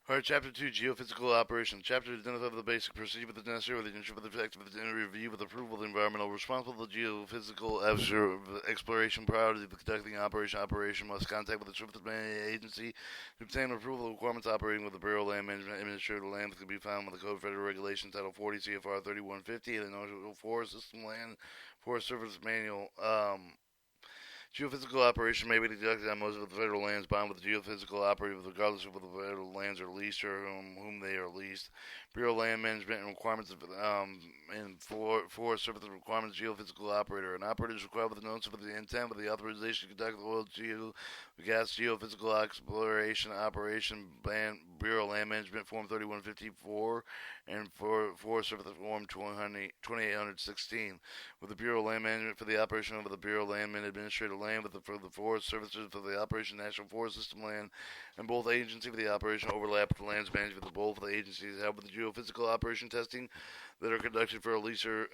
Alright, Chapter 2, Geophysical Operations. Chapter identify the basic procedure with the necessary with the ensure the effective with the review with approval of the environmental responsible for the geophysical exploration prior to conducting operation must contact with the Surface Management Agency to obtain approval of requirements operating with the Bureau of Land Management Administrative Land that can be found with the Code of Federal Regulations Title 40 CFR 3150 and the National Forest System Land Forest Service Manual. Geophysical operation may be conducted on most of the federal lands bound with the geophysical operator regardless of whether the federal lands are leased or whom they are leased. Bureau of Land Management and requirements of and Forest Service requirements geophysical operator. An operator is required with the notice of the intent with the authorization to conduct the oil gas geophysical exploration operation Bureau of Land Management Form 3154 and Forest Service Form 2816 with the Bureau of Land Management for the operation of the Bureau of Land Administrative Land for the Forest Services for the operation National Forest System Land, and both agencies for the operation overlap with the lands management with both of the agencies have with the geophysical operation testing that are conducted for a leaser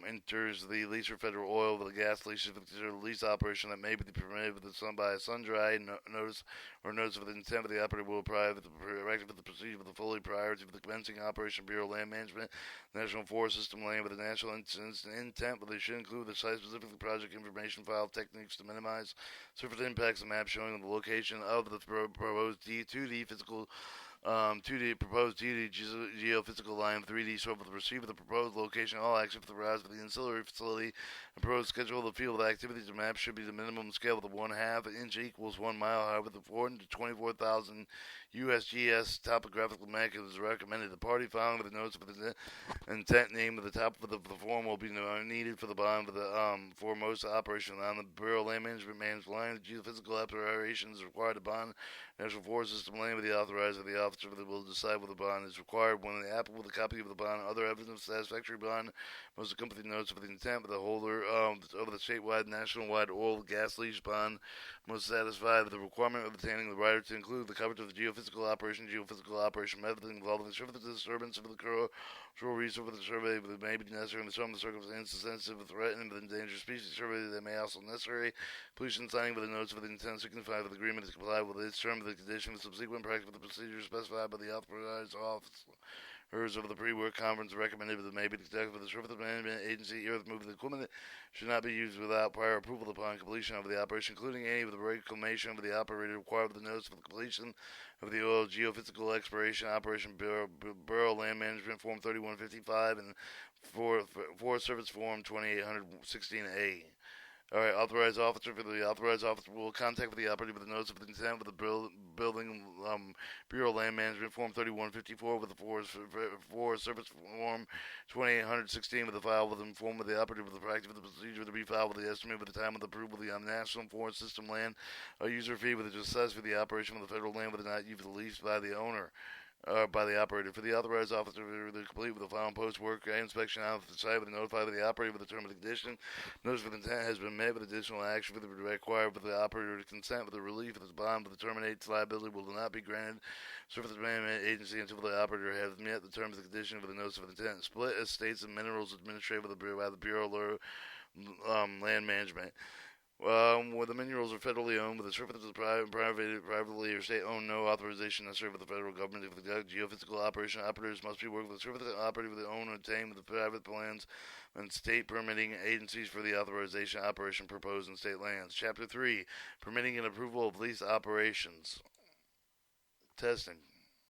enters the leaser federal oil with a gas lease the lease operation that may be permitted with the sun by a sun-dry notice or notice of the intent of the operator will apply with the directive of the procedure with the fully prior to the commencing operation Bureau of Land Management National Forest System Land with the national intent but they should include the site-specific project information file techniques to minimize surface impacts and map showing the location of the proposed 2D physical 2D proposed 2D geophysical line, 3D scope of the receiver, the proposed location, all action for the rise of the ancillary facility, and proposed schedule of the field of activities. The map should be the minimum scale of the 1/2 inch equals 1 mile. However, the 4 to 24,000 USGS topographical map is recommended. The party filing with the notice of the intent name at the top of the form will be needed for the bond of the foremost operation on the Bureau of Land Management managed line. The geophysical operations required to bond National Forest System land with the authorized of the officer that will decide whether the bond is required. When the applicant with a copy of the bond, other evidence of satisfactory bond must accompany the notice of the intent of the holder of the statewide, national-wide oil gas lease bond must satisfy the requirement of obtaining the writer to include the coverage of the geophysical operation method involving the surface disturbance of the coral resource of the survey that may be necessary in some of the circumstances sensitive of threatened with endangered species survey that may also necessary. Pollution signing with the notice of the intent signified with the agreement to comply with its term of the condition of subsequent practice with the procedures specified by the authorized officers of the pre-work conference recommended that may be conducted with the Surface Management Agency. Earth moving equipment should not be used without prior approval upon completion of the operation, including any of the reclamation of the operator required with the notice of the completion of the oil geophysical exploration operation Bureau of Land Management Form 3155 and Forest Service Form 2816A. All right, authorized officer for the authorized officer will contact with the operator with the notice of the intent with the building Bureau of Land Management Form 3154 with the Forest Service Form 2816 with the file with the form of the operator with the practice of the procedure to be filed with the estimate with the time of the approval of the National Forest System land, a user fee with the assessed for the operation of the federal land with the not used leased by the owner. By the operator. For the authorized officer to complete with the final post-work inspection out of the site with the notified of the operator with the term of the condition. Notice of intent has been made with additional action for the required for the operator to consent with the relief of the bond with the terminates liability will not be granted. Surface Management Agency until the operator has met the terms of the condition for the notice of intent. Split estates and minerals administrated by the Bureau of Land Management. Where the minerals are federally owned, but the surface is privately or state-owned, no authorization necessary for the federal government. If the geophysical operation operators must be working with the surface operator with the own obtained with the private plans and state permitting agencies for the authorization operation proposed in state lands. Chapter 3, Permitting and Approval of Lease Operations. Testing.